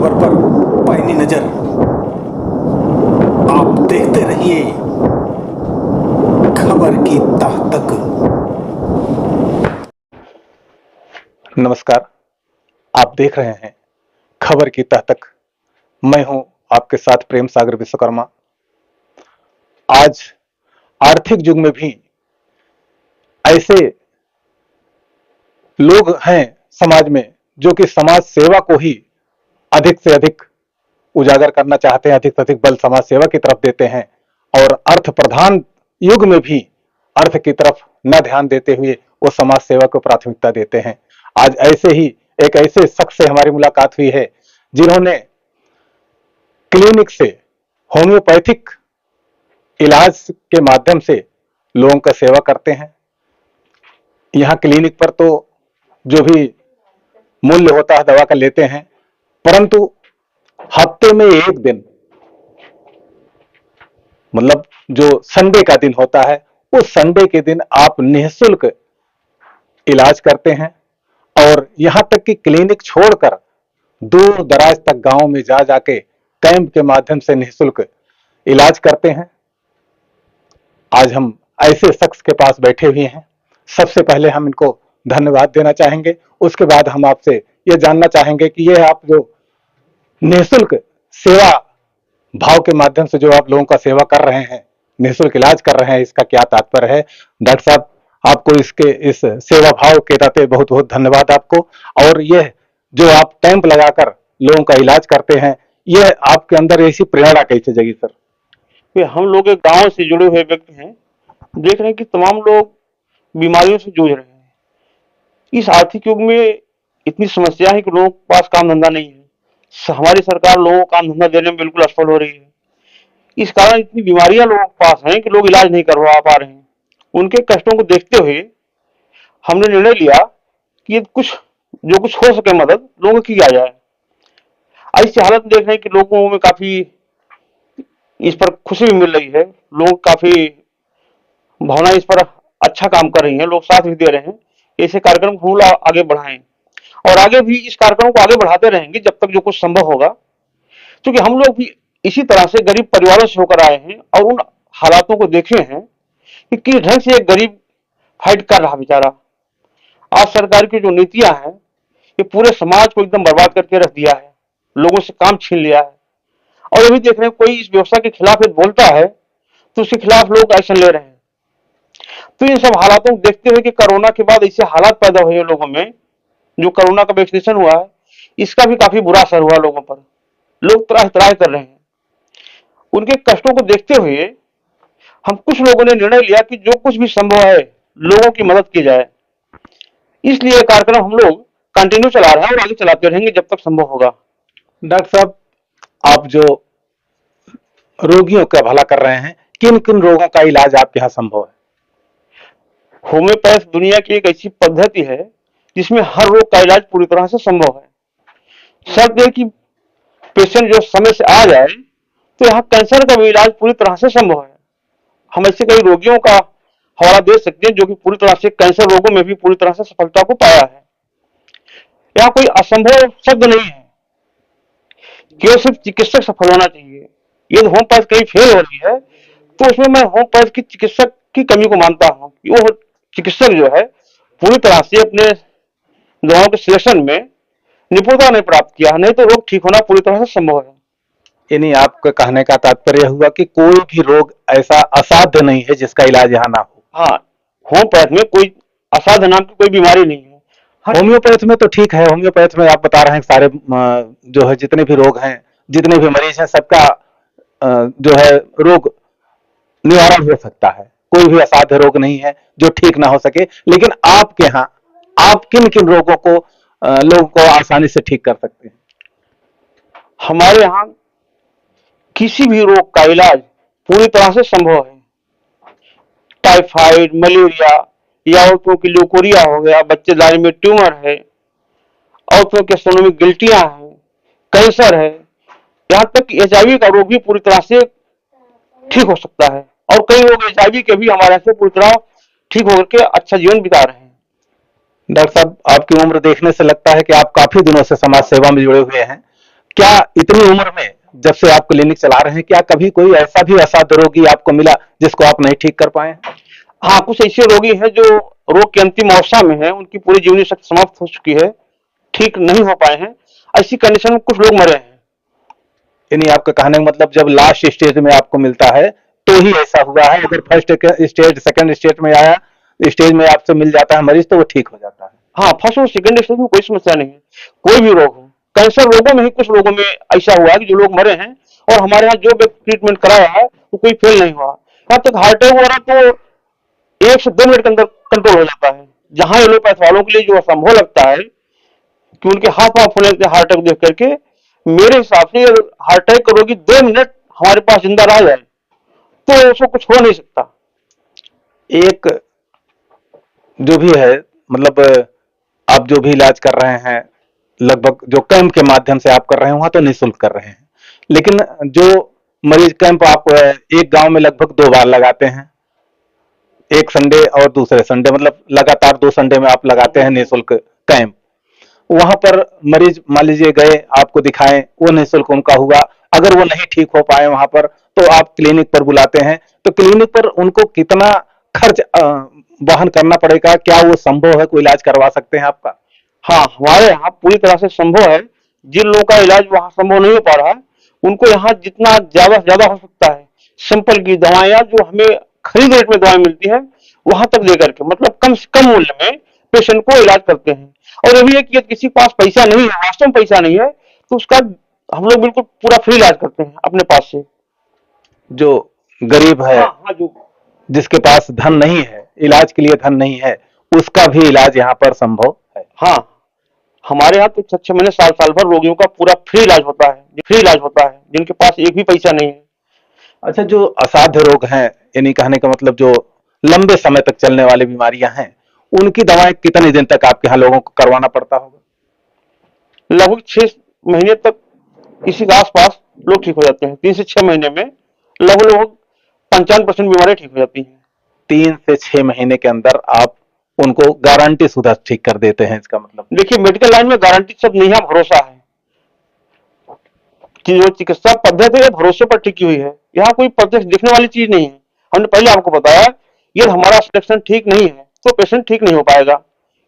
खबर पर पैनी नजर। आप देखते रहिए खबर की तह तक। नमस्कार, आप देख रहे हैं खबर की तह तक। मैं हूं आपके साथ प्रेम सागर विश्वकर्मा। आज आर्थिक युग में भी ऐसे लोग हैं समाज में जो कि समाज सेवा को ही अधिक से अधिक उजागर करना चाहते हैं, अधिक से अधिक बल समाज सेवा की तरफ देते हैं और अर्थ प्रधान युग में भी अर्थ की तरफ न ध्यान देते हुए वो समाज सेवा को प्राथमिकता देते हैं। आज ऐसे ही एक ऐसे शख्स से हमारी मुलाकात हुई है जिन्होंने क्लिनिक से होम्योपैथिक इलाज के माध्यम से लोगों का सेवा करते हैं। यहाँ क्लिनिक पर तो जो भी मूल्य होता है दवा का लेते हैं, परंतु हफ्ते में एक दिन, मतलब जो संडे का दिन होता है, उस संडे के दिन आप निःशुल्क इलाज करते हैं और यहां तक कि क्लिनिक छोड़कर दूर दराज तक गांव में जा जाके कैंप के माध्यम से निःशुल्क इलाज करते हैं। आज हम ऐसे शख्स के पास बैठे हुए हैं। सबसे पहले हम इनको धन्यवाद देना चाहेंगे, उसके बाद हम आपसे ये जानना चाहेंगे कि ये आप जो निःशुल्क सेवा भाव के माध्यम से जो आप लोगों का सेवा कर रहे हैं, निःशुल्क इलाज कर रहे हैं, इसका क्या तात्पर्य है। डॉक्टर साहब, आपको इसके इस सेवा भाव के नाते बहुत बहुत धन्यवाद आपको। और यह जो आप कैंप लगाकर लोगों का इलाज करते हैं, यह आपके अंदर ऐसी प्रेरणा कैसे जगी सर? हम लोग एक गांव से जुड़े हुए व्यक्ति हैं, देख रहे हैं कि तमाम लोग बीमारियों से जूझ रहे हैं। इस आर्थिक युग में इतनी समस्या है कि लोगों के पास काम धंधा नहीं है। हमारी सरकार लोगों को काम धंधा देने में बिल्कुल असफल हो रही है। इस कारण इतनी बीमारियां लोगों के पास हैं कि लोग इलाज नहीं करवा पा रहे हैं। उनके कष्टों को देखते हुए हमने निर्णय लिया कि जो कुछ हो सके मदद लोगों की किया जाए। ऐसी हालत में देख रहे हैं कि लोगों में काफी इस पर खुशी भी मिल रही है। लोग काफी भावना इस पर अच्छा काम कर रही हैं, लोग साथ भी दे रहे हैं। ऐसे कार्यक्रम हम लोग आगे बढ़ाएं और आगे भी इस कार्यक्रम को आगे बढ़ाते रहेंगे जब तक जो कुछ संभव होगा, क्योंकि हम लोग भी इसी तरह से गरीब परिवारों से होकर आए हैं और उन हालातों को देखे हैं कि किस ढंग से एक गरीब फाइट कर रहा बेचारा। आज सरकार की जो नीतियां हैं, ये पूरे समाज को एकदम बर्बाद करके रख दिया है, लोगों से काम छीन लिया है। और अभी देख रहे हैं कोई इस व्यवस्था के खिलाफ यदि बोलता है तो उसके खिलाफ लोग एक्शन ले रहे हैं। तो इन सब हालातों को देखते हुए कि कोरोना के बाद ऐसे हालात पैदा हुए लोगों में, जो कोरोना का वैक्सीनेशन हुआ है, इसका भी काफी बुरा असर हुआ लोगों पर। लोग त्राह त्राह कर रहे हैं। उनके कष्टों को देखते हुए हम कुछ लोगों ने निर्णय लिया कि जो कुछ भी संभव है लोगों की मदद की जाए। इसलिए कार्यक्रम हम लोग कंटिन्यू चला रहे हैं और आगे चलाते रहेंगे जब तक संभव होगा। डॉक्टर साहब, आप जो रोगियों का भला कर रहे हैं, किन किन रोगों का इलाज आपके यहाँ संभव है? होम्योपैथ दुनिया की एक ऐसी पद्धति है जिसमें हर रोग का इलाज पूरी तरह से संभव है। शर्त यह कि पेशेंट जो समय से आ जाए, तो यहाँ कैंसर का भी इलाज पूरी तरह से संभव है। हम ऐसे कई रोगियों का हवाला दे सकते हैं जो कि पूरी तरह से कैंसर रोगों में भी पूरी तरह से सफलता को पाया है। यहाँ कोई असंभव शब्द नहीं है, केवल सिर्फ चिकित्सक सफल होना चाहिए। यदि होम्योपैथ कहीं फेल हो रही है तो उसमें मैं होम्योपैथ की चिकित्सक की कमी को मानता हूँ कि वो चिकित्सक जो है पूरी तरह से अपने दवाओं के सिलेक्शन में निपुणता नहीं प्राप्त किया, नहीं तो रोग ठीक होना पूरी तरह से संभव है। यानी आपके कहने का तात्पर्य हुआ कि कोई भी रोग ऐसा असाध्य नहीं है जिसका इलाज यहाँ ना हो। हाँ, होम्योपैथ में कोई असाध्य नाम की कोई बीमारी नहीं है। होम्योपैथ में तो ठीक है, होम्योपैथ में आप बता रहे हैं सारे जो है जितने भी रोग हैं, जितने भी मरीज हैं, सबका जो है रोग निवारण हो सकता है। कोई भी असाध्य रोग नहीं है जो ठीक ना हो सके। लेकिन आपके यहाँ आप किन किन रोगों को लोगों को आसानी से ठीक कर सकते हैं? हमारे यहाँ किसी भी रोग का इलाज पूरी तरह से संभव है। टाइफाइड, मलेरिया या औरतों की ल्यूकोरिया हो गया, बच्चेदानी में ट्यूमर है, औरतों के स्तनों में गिल्टियां हैं, कैंसर है, यहाँ तक HIV का रोग भी पूरी तरह से ठीक हो सकता है। और कई लोग HIV के भी हमारे यहाँ से पूरी तरह ठीक होकर के अच्छा जीवन बिता रहे हैं। डॉक्टर साहब, आपकी उम्र देखने से लगता है कि आप काफी दिनों से समाज सेवा में जुड़े हुए हैं। क्या इतनी उम्र में जब से आप क्लिनिक चला रहे हैं, क्या कभी कोई ऐसा भी असाध्य रोगी आपको मिला जिसको आप नहीं ठीक कर पाए? हाँ, कुछ ऐसे रोगी हैं जो रोग की अंतिम अवस्था में है, उनकी पूरी जीवनी शक्ति समाप्त हो चुकी है, ठीक नहीं हो पाए हैं। ऐसी कंडीशन में कुछ लोग मरे हैं। यानी आपका कहने का मतलब जब लास्ट स्टेज में आपको मिलता है तो ही ऐसा हुआ है, अगर फर्स्ट स्टेज सेकंड स्टेज में आया स्टेज में आपसे मिल जाता है मरीज तो वो ठीक हो जाता है। हाँ, फर्स्ट और सेकंड स्टेज में कोई समस्या नहीं है, कोई भी रोग हो। कैंसर रोगों में ही कुछ लोगों में ऐसा हुआ है कि जो लोग मरे हैं, और हमारे यहाँ जो व्यक्ति ट्रीटमेंट कराया है वो कोई फेल नहीं हुआ। यहाँ तक हार्ट अटैक हो रहा तो 1 से 2 मिनट के अंदर कंट्रोल हो जाता है, जहां एलोपैथ वालों के लिए जो असंभव लगता है कि उनके हाथ पांव फूलने लगते हैं हार्ट अटैक देख करके, मेरे हिसाब से हार्ट अटैक करोगी 2 मिनट हमारे पास जिंदा रह जाए तो उसको कुछ हो नहीं सकता। एक जो भी है मतलब आप जो भी इलाज कर रहे हैं लगभग जो कैंप के माध्यम से आप कर रहे हैं वहां तो निःशुल्क कर रहे हैं, लेकिन जो मरीज कैंप आप एक गांव में लगभग 2 बार लगाते हैं, एक संडे और दूसरे संडे, मतलब लगातार 2 संडे में आप लगाते हैं निःशुल्क कैंप। वहां पर मरीज मान लीजिए गए आपको दिखाएं, वो निःशुल्क उनका हुआ, अगर वो नहीं ठीक हो पाए वहां पर तो आप क्लिनिक पर बुलाते हैं, तो क्लिनिक पर उनको कितना खर्च वहन करना पड़ेगा? क्या वो संभव है, कोई इलाज करवा सकते हैं आपका? हाँ, हमारे यहाँ पूरी तरह से संभव है। जिन लोगों का इलाज वहां संभव नहीं हो पा रहा है, उनको यहाँ जितना ज्यादा से ज्यादा हो सकता है सिंपल की दवाएं जो हमें खरीद रेट में दवाएं मिलती है वहां तक लेकर के, मतलब कम से कम मूल्य में पेशेंट को इलाज करते हैं। और ये भी है कि यदि किसी के पास पैसा नहीं है, वास्तव में पैसा नहीं है, तो उसका हम लोग बिल्कुल पूरा फ्री इलाज करते हैं अपने पास से। जो गरीब है, हाँ हाँ, जो जिसके पास धन नहीं है, इलाज के लिए धन नहीं है, उसका भी इलाज यहाँ पर संभव है। हाँ, हमारे यहाँ तो 6 6 महीने साल साल भर रोगियों का पूरा फ्री इलाज होता है, फ्री इलाज होता है जिनके पास एक भी पैसा नहीं है। अच्छा, जो असाध्य रोग हैं, यानी कहने का मतलब जो लंबे समय तक चलने वाली बीमारियां हैं, उनकी दवाएं कितने दिन तक आपके यहाँ लोगों को करवाना पड़ता होगा? लगभग 6 महीने तक इसी के आसपास लोग ठीक हो जाते हैं। 3 से 6 महीने में लगभग लगभग 55% बीमारियां ठीक हो जाती हैं। 3 से 6 महीने के अंदर आप उनको गारंटी शुदा ठीक कर देते हैं, इसका मतलब? देखिए, मेडिकल लाइन में गारंटी शब्द नहीं है, भरोसा है कि जो चिकित्सा पद्धति है भरोसे पर टिकी हुई है। यहाँ कोई प्रत्यक्ष दिखने वाली चीज नहीं है। हमने पहले आपको बताया, यदि हमारा सिलेक्शन ठीक नहीं है तो पेशेंट ठीक नहीं हो पाएगा,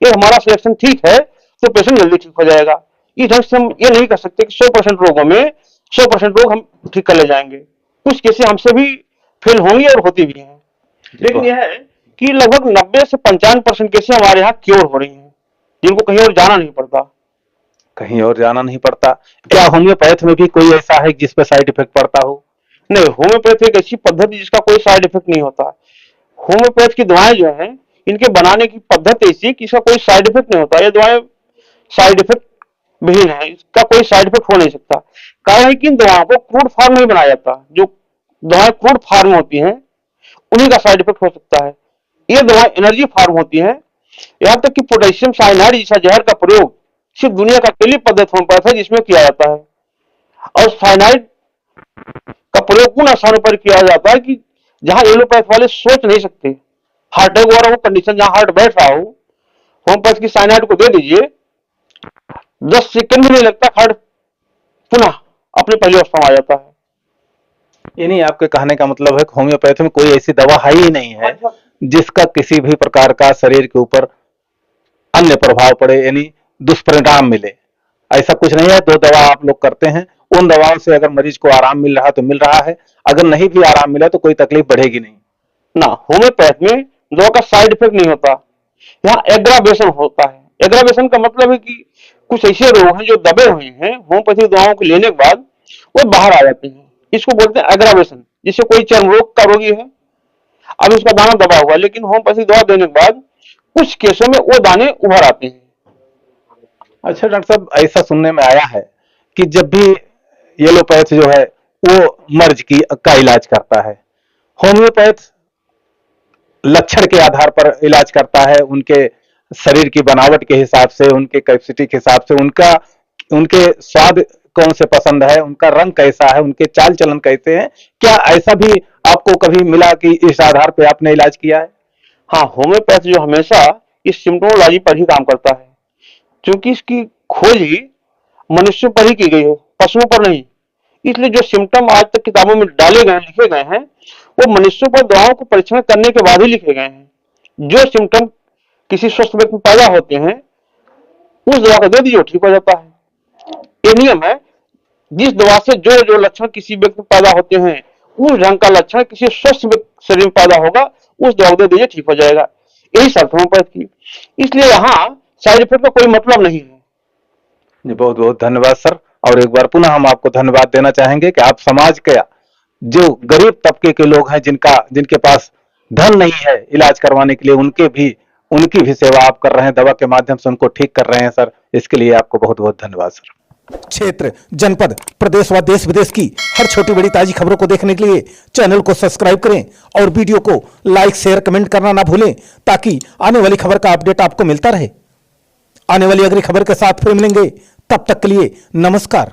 यदि हमारा सिलेक्शन ठीक है तो पेशेंट जल्दी ठीक हो जाएगा। इस ढंग से हम ये नहीं कर सकते कि 100% रोगों में 100% रोग हम ठीक कर ले जाएंगे। कुछ केसेस हमसे भी फेल होंगी और होती भी हैं, लेकिन यह है कि लगभग 90 से 95% केसेस हमारे यहाँ क्योर हो रही हैं, जिनको कहीं और जाना नहीं पड़ता। कहीं और जाना नहीं पड़ता। क्या होम्योपैथ में भी कोई ऐसा है जिस पे साइड इफेक्ट पड़ता हो? नहीं, होम्योपैथ एक ऐसी पद्धति जिसका कोई साइड इफेक्ट नहीं होता। होम्योपैथ की दवाएं जो हैं, इनके बनाने की पद्धति ऐसी है कि इसका कोई साइड इफेक्ट नहीं होता। ये दवाएं साइड इफेक्ट विहीन है, इसका कोई साइड इफेक्ट हो नहीं सकता। कारण है कि इन दवाओं को क्रूड फॉर्म नहीं बनाया जाता। जो दवाएं क्रूड फॉर्म होती हैं उन्हीं का साइड इफेक्ट हो सकता है। ये दवाएं एनर्जी फॉर्म होती हैं। यहाँ तक कि पोटेशियम साइनाइड जैसा जहर का प्रयोग सिर्फ दुनिया का पहली पद्धति होम्योपैथ है जिसमें किया जाता है। और साइनाइड का प्रयोग उन स्थानों पर किया जाता है कि जहां एलोपैथ वाले सोच नहीं सकते। हार्ट अटैक हो कंडीशन जहां हार्ट बैठ रहा हो, होम्योपैथ की साइनाइड को दे दीजिए, 10 सेकंड भी नहीं लगता, हार्ट पुनः अपनी पहली अवस्था में आ जाता है। यानी आपके कहने का मतलब है कि होम्योपैथी में कोई ऐसी दवा है ही नहीं है जिसका किसी भी प्रकार का शरीर के ऊपर अन्य प्रभाव पड़े, यानी दुष्परिणाम मिले। ऐसा कुछ नहीं है। 2 दवा आप लोग करते हैं, उन दवाओं से अगर मरीज को आराम मिल रहा तो मिल रहा है, अगर नहीं भी आराम मिला तो कोई तकलीफ बढ़ेगी नहीं ना। होम्योपैथ में दवा का साइड इफेक्ट नहीं होता, यहाँ एग्रावेशन होता है। एग्रावेशन का मतलब है कि कुछ ऐसे रोग हैं जो दबे हुए हैं, होम्योपैथिक दवाओं को लेने के बाद वो बाहर आ जाते हैं। इसको बोलते हैं एग्रावेशन। जिससे कोई चर्म रोग का रोगी है, अब उसका दाना दबा हुआ, लेकिन होम्योपैथिक दवा देने के बाद कुछ केसों में वो दाने उभर आते हैं। अच्छा डॉक्टर साहब, ऐसा सुनने में आया है कि जब भी एलोपैथ जो है वो मर्ज की का इलाज करता है, होम्योपैथ लक्षण के आधार पर इलाज करता है, उनके शरीर की बनावट के हिसाब से, उनके कैपेसिटी के हिसाब से, उनके स्वाद कौन से पसंद है, उनका रंग कैसा है, उनके चाल चलन कैसे हैं। क्या ऐसा भी आपको कभी मिला कि इस आधार पे आपने इलाज किया है? हाँ, होम्योपैथ जो हमेशा इस सिम्प्टोलॉजी पर ही काम करता है, क्योंकि इसकी खोज ही मनुष्यों पर ही की गई है। पशुओं पर नहीं। इसलिए जो सिम्टम आज तक किताबों में डाले गए लिखे गए हैं वो मनुष्यों पर दवाओं को परीक्षण करने के बाद ही लिखे गए हैं। जो सिम्टम किसी स्वस्थ व्यक्ति में पैदा होते हैं उस दवा को दे दीजिए, ठीक हो जाता है। ये नियम है, जिस दवा से जो जो लक्षण किसी व्यक्ति में पैदा होते हैं उस ढंग का लक्षण किसी स्वस्थ शरीर में पैदा होगा, उस दवा को दे दीजिए, ठीक हो जाएगा। यही शर्त होम्योपैथ की। इसलिए यहाँ साइड इफेक्ट का कोई मतलब नहीं है। जी, बहुत बहुत धन्यवाद सर। और एक बार पुनः हम आपको धन्यवाद देना चाहेंगे कि आप समाज के जो गरीब तबके के लोग हैं, जिनके पास धन नहीं है इलाज करवाने के लिए, उनकी भी सेवा आप कर रहे हैं, दवा के माध्यम से उनको ठीक कर रहे हैं सर। इसके लिए आपको बहुत बहुत धन्यवाद सर। क्षेत्र, जनपद, प्रदेश व देश विदेश की हर छोटी बड़ी ताजी खबरों को देखने के लिए चैनल को सब्सक्राइब करें और वीडियो को लाइक, शेयर, कमेंट करना ना भूलें, ताकि आने वाली खबर का अपडेट आपको मिलता रहे। आने वाली अगली खबर के साथ फिर मिलेंगे, तब तक के लिए नमस्कार।